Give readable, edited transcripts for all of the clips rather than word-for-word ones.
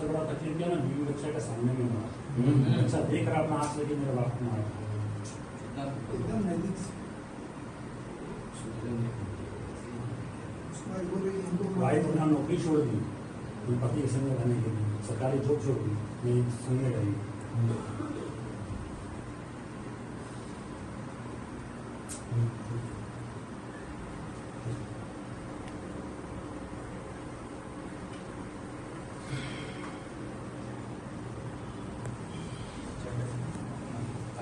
सबसे बड़ा तकलीफ क्या है ना, बीवी बच्चा का सामने में हुआ, बच्चा देख रहा अपना आंख लेके मेरे बाप को मारा एकदम नजदीक। भाई को ना नौकरी छोड़ दी, अपने पति के संग रहने के लिए सरकारी जॉब छोड़ दी, मेरी संग रही।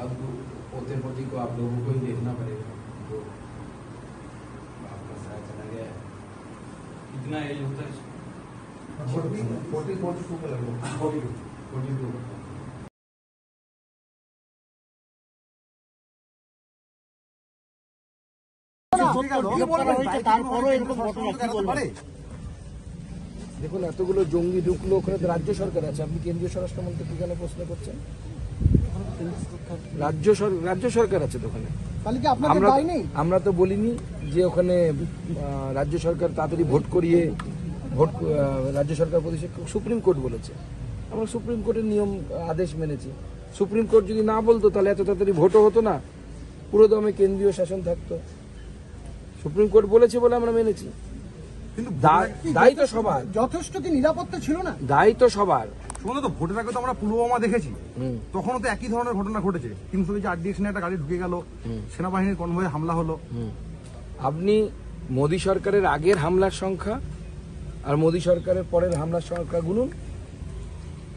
अब पोते पोती को आप लोगों को ही देखना पड़ेगा, तो आपका साया चला गया है। कितना एज होता है? 42 का लगभग 42। দেখুন, এতগুলো জঙ্গি ঢুকলো, ওখানে তো রাজ্য সরকার আছে, আপনি কেন্দ্রীয় স্বরাষ্ট্রমন্ত্রীকে কেন প্রশ্ন করছেন? রাজ্য সরকার আছে তো ওখানে। আমরা তো বলিনি যে ওখানে রাজ্য সরকার তাড়াতাড়ি ভোট করিয়ে রাজ্য সরকার প্রতিষ্ঠা, সুপ্রিম কোর্ট বলেছে, আমরা সুপ্রিম কোর্টের নিয়ম আদেশ মেনেছি। সুপ্রিম কোর্ট যদি না বলতো তাহলে এত তাড়াতাড়ি ভোটও হতো না, পুরো দমে কেন্দ্রীয় শাসন থাকতো। সুপ্রিম কোর্ট বলেছে বলে আমরা মেনেছি। কিন্তু দায়ী তো সবার, যথেষ্ট কি নিরাপত্তা ছিল না? দায়ী তো সবার। তো ভোটের আগে তো আমরা পুলওয়ামা দেখেছি, তখনও তো একই ধরনের ঘটনা ঘটেছে। 300 ডিরেকশনে একটা গাড়ি ঢুকে গেল, সেনাবাহিনীর কনভয়ে হামলা হলো। আপনি মোদী সরকারের আগের হামলার সংখ্যা আর মোদী সরকারের পরের হামলার সংখ্যা গুনুন,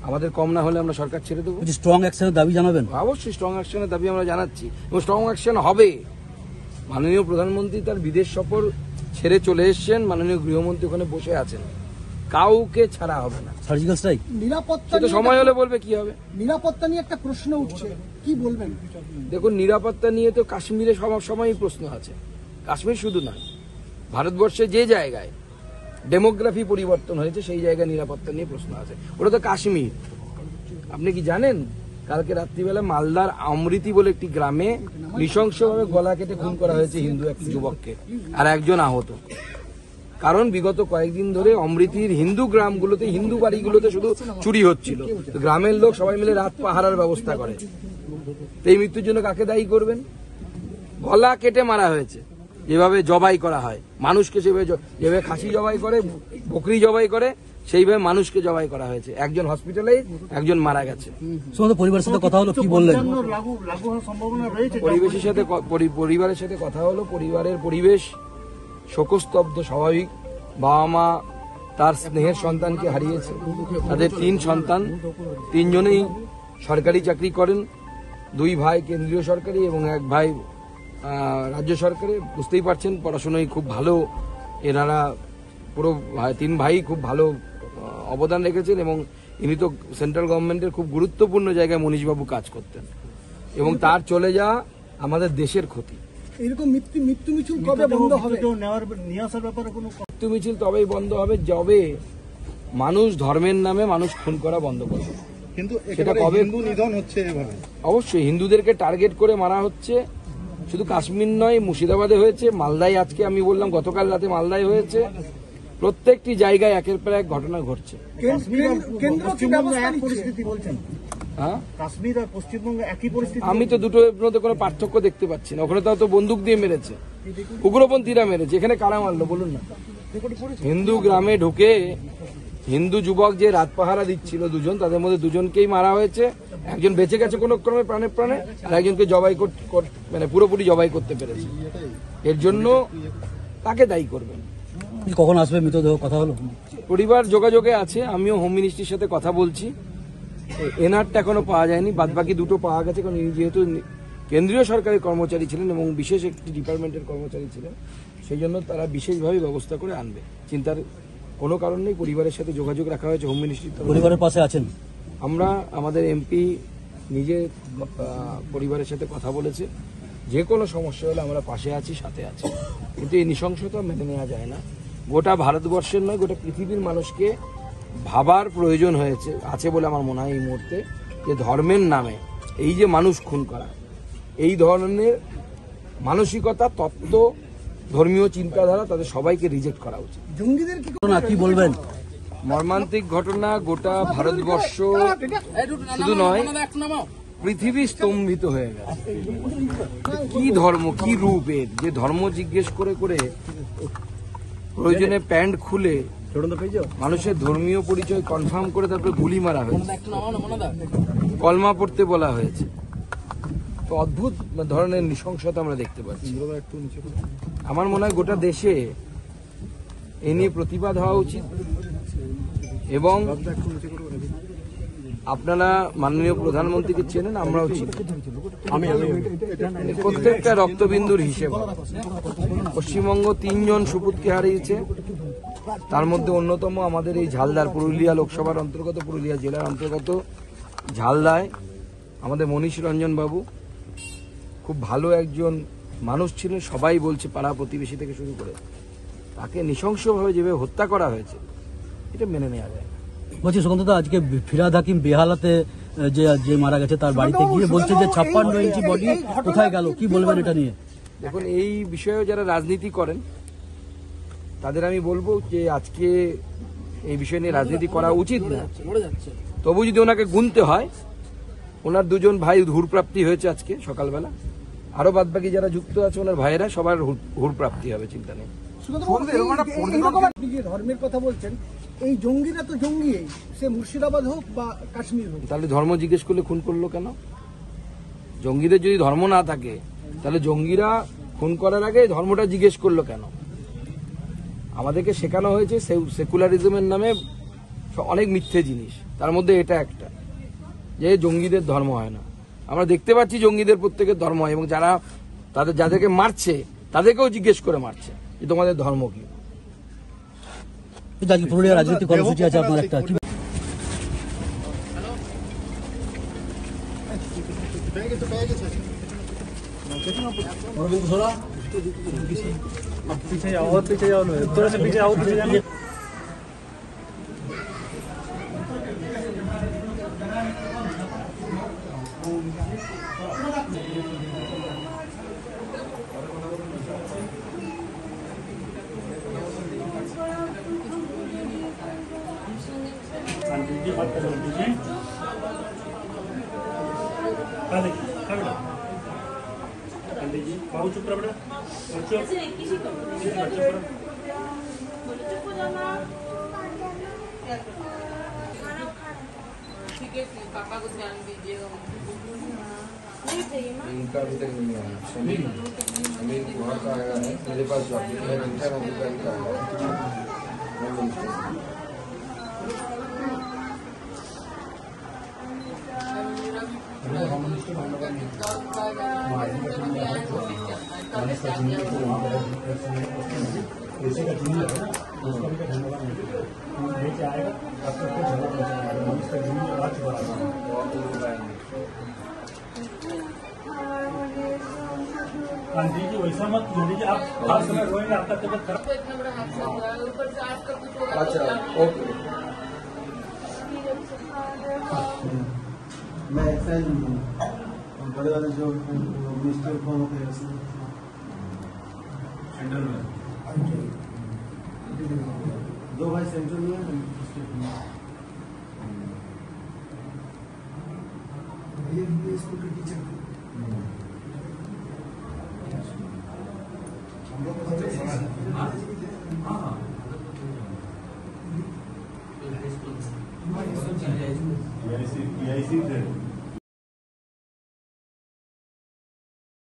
আমাদের কম না হলে আমরা সরকার ছেড়ে দেবো। স্ট্রং অ্যাকশনের দাবি জানাবেন? অবশ্যই স্ট্রং অ্যাকশনের দাবি আমরা জানাচ্ছি, এবং স্ট্রং অ্যাকশন হবে। মাননীয় প্রধানমন্ত্রী তার বিদেশ সফর ছেড়ে চলে এসছেন, মাননীয় গৃহমন্ত্রী ওখানে বসে আছেন, কাউকে ছাড়া হবে না। সার্জিক্যাল স্ট্রাইক, নিরাপত্তা তো সময় হলে বলবে কি হবে। নিরাপত্তা নিয়ে একটা প্রশ্ন উঠছে, কি বলবেন? দেখুন, নিরাপত্তা নিয়ে তো কাশ্মীরে সব সময়ই প্রশ্ন আছে। কাশ্মীর শুধু নয়, ভারতবর্ষে যে জায়গায় ডেমোগ্রাফি পরিবর্তন হয়েছে সেই জায়গায় নিরাপত্তা নিয়ে প্রশ্ন আছে। ওটা তো কাশ্মীর। আপনি কি জানেন, কালকে রাত্রিবেলা মালদার অমৃতি বলে একটি গ্রামে নৃশংসভাবে গলা কেটে খুন করা হয়েছে হিন্দু এক যুবককে, আর একজন আহত। কারণ বিগত কয়েকদিন ধরে অমৃতির হিন্দু গ্রামগুলোতে, হিন্দু বাড়িগুলোতে শুধু চুরি হচ্ছিল। গ্রামের লোক সবাই মিলে রাত পাহারার ব্যবস্থা করে। এই মৃত্যুর জন্য কাকে দায়ী করবেন? গলা কেটে মারা হয়েছে, যেভাবে জবাই করা হয় মানুষকে, যেভাবে খাসি জবাই করে, বকরি জবাই করে, সেইভাবে মানুষকে জবাই করা হয়েছে। একজন হসপিটালে, একজন মারা গেছে। পরিবারের সাথে কথা হলো, কি বললেন? পরিবারের সাথে কথা হলো, পরিবারের পরিবেশ শোকস্তব্ধ স্বাভাবিক। বাবা মা তার স্নেহের সন্তানকে হারিয়েছে। তাদের 3 সন্তান, 3 জনেই সরকারি চাকরি করেন। 2 ভাই কেন্দ্রীয় সরকারি এবং 1 ভাই রাজ্য সরকারে। বুঝতেই পারছেন, পড়াশোনায় খুব ভালো এনারা, পুরো 3 ভাই খুব ভালো অবদান রেখেছেন, এবং ইনি তো সেন্ট্রাল গভর্নমেন্টের খুব গুরুত্বপূর্ণ জায়গায় মনীষবাবু কাজ করতেন, এবং তার চলে যাওয়া আমাদের দেশের ক্ষতি। এরকম মৃত্যু মিছিল কবে বন্ধ হবে? মৃত্যু মিছিল তবেই বন্ধ হবে যবে মানুষ ধর্মের নামে মানুষ খুন করা বন্ধ করবে। কিন্তু সেটা কবে? হিন্দু নিধন হচ্ছে এভাবে। অবশ্যই হিন্দুদেরকে টার্গেট করে মারা হচ্ছে। শুধু কাশ্মীর নয়, মুর্শিদাবাদে হয়েছে, মালদায় আজকে আমি বললাম গতকাল রাতে মালদায় হয়েছে। প্রত্যেকটি জায়গায় একের পর এক ঘটনা ঘটছে। আমি তো দুটোর মধ্যে কোনো পার্থক্য দেখতে পাচ্ছি না। ওখানে তো বন্দুক দিয়ে মেরেছে, উগ্রপন্থীরা মেরেছে, এখানে কারা মারলো বলুন না? হিন্দু গ্রামে ঢুকে হিন্দু যুবক যে রাত পাহারা দিচ্ছিল 2 জন, তাদের মধ্যে 2 জনকেই মারা হয়েছে। একজন বেঁচে গেছে কোনো ক্রমে প্রাণে প্রাণে, আর একজনকে জবাই মানে পুরোপুরি জবাই করতে পেরেছে। এর জন্য তাকে দায়ী করবেন। কখন আসবে মৃতদেহ? কথা হলো? পরিবার যোগাযোগে আছে, আমিও হোম মিনিস্ট্রির সাথে কথা বলছি। এনআরটা এখনো পাওয়া যায়নি, বাদবাকি 2টো পাওয়া গেছে। কারণ যেহেতু কেন্দ্রীয় সরকারি কর্মচারী ছিলেন এবং বিশেষ একটি ডিপার্টমেন্টের কর্মচারী ছিলেন, সেই জন্য তারা বিশেষভাবে ব্যবস্থা করে আনবে। চিন্তার কোনো কারণ নেই, পরিবারের সাথে যোগাযোগ রাখা হয়েছে হোম মিনিস্ট্রির। পরিবারের পাশে আছেন? আমরা, আমাদের এমপি নিজে পরিবারের সাথে কথা বলেছে, যে কোনো সমস্যা হলে আমরা পাশে আছি, সাথে আছি। কিন্তু এই নৃশংসতা মেনে নেওয়া যায় না। গোটা ভারতবর্ষের নয়, গোটা পৃথিবীর মানুষকে ভাবার প্রয়োজন হয়েছে আছে বলে আমার মনে হয় এই মুহূর্তে, যে ধর্মের নামে এই যে মানুষ খুন করা, এই ধরনের মানসিকতা, তত্ত্ব, ধর্মীয় চিন্তাধারা, তাদের সবাইকে রিজেক্ট করা উচিত। জঙ্গিদের কি বলবেন? মর্মান্তিক ঘটনা গোটা ভারতবর্ষ শুধু নয়, পৃথিবী স্তম্ভিত হয়ে গেছে। কি ধর্ম, কি রূপ এর, যে ধর্ম জিজ্ঞেস করে করে প্রয়োজনে প্যান্ট খুলে মানুষের ধর্মীয় পরিচয় কনফার্ম করে তারপরে গুলি মারা হয়েছে, কলমা পড়তে বলা হয়েছে। তো অদ্ভুত ধরনের নৃশংসতা আমরা দেখতে পাচ্ছি। আমার মনে হয় গোটা দেশে এ নিয়ে প্রতিবাদ হওয়া উচিত এবং আপনারা মাননীয় প্রধানমন্ত্রীকে চেনেন, আমরাও চিনি। প্রত্যেকটা রক্তবিন্দুর হিসেব। পশ্চিমবঙ্গ 3 জন সুপুতকে হারিয়েছে, তার মধ্যে অন্যতম আমাদের এই ঝালদার, পুরুলিয়া লোকসভার অন্তর্গত, পুরুলিয়া জেলার অন্তর্গত ঝালদায় আমাদের মনীষ রঞ্জন বাবু খুব ভালো একজন মানুষ ছিলেন। সবাই বলছে, পাড়া প্রতিবেশী থেকে শুরু করে, তাকে নৃশংসভাবে যেভাবে হত্যা করা হয়েছে এটা মেনে নেওয়া যায় না। বলছি সুকান্তদা, আজকে ফিরহাদ হাকিম বেহালাতে যে মারা গেছে তার বাড়িতে গিয়ে বলছে যে 56 ইঞ্চি বডি কোথায় গেল, কি বলবেন এটা নিয়ে? দেখুন, এই বিষয়ে যারা রাজনীতি করেন তাদের আমি বলবো যে আজকে এই বিষয় নিয়ে রাজনীতি করা উচিত না। তবু যদি ওনাকে গুনতে হয়, ওনার 2 জন ভাই হুড়প্রাপ্তি হয়েছে আজকে সকালবেলা, আরো বাদবাকি যারা যুক্ত আছে ওনার ভাইয়েরা সবার হুড়প্রাপ্তি হবে, চিন্তা নেই। আপনি যে ধর্মের কথা বলছেন, এই জঙ্গিরা তো জঙ্গি, সে মুর্শিদাবাদ হোক বা কাশ্মীর হোক। তাহলে ধর্ম জিজ্ঞেস করলে খুন করলো কেন? জঙ্গিদের যদি ধর্ম না থাকে তাহলে জঙ্গিরা খুন করার আগে ধর্মটা জিজ্ঞেস করলো কেন? আমাদেরকে শেখানো হয়েছে সেকুলারিজমের নামে অনেক মিথ্যে জিনিস, তার মধ্যে এটা একটা, যে জঙ্গিদের ধর্ম হয় না। আমরা দেখতে পাচ্ছি জঙ্গিদের প্রত্যেকের ধর্ম হয়, এবং যাদেরকে মারছে তাদেরকেও জিজ্ঞেস করে মারছে যে তোমাদের ধর্ম কি। আজকে পুরুলিয়া রাজনৈতিক কর্মসূচি আছে আপনার একটা, पीछे जाओ और पीछे जाओ, थोड़ा सा पीछे आओ, पीछे जाना। बात करो, ठीक है? पंडित जी, बाबू चुप रहो बेटा, बच्चों चुप रहो। ठीक है, पापा को ध्यान दीजिएगा। इनका अभी तक नहीं आया। समीर वहाँ का आया है, मेरे पास मैं घंटा का जी वैसा मत कीजिए, आप हर समय रोएंगे, आपका तबियत खराब। इतना बड़ा हादसा हुआ है, ऊपर से आज तक कुछ होगा। अच्छा, ओके। मैं एक्साइज हूँ, बड़े वाले जो मिनिस्टर कौन होते हैं सेंट्रल में, 2 भाई सेंट्रल में है, ये स्कूटर टीचर PIC थे।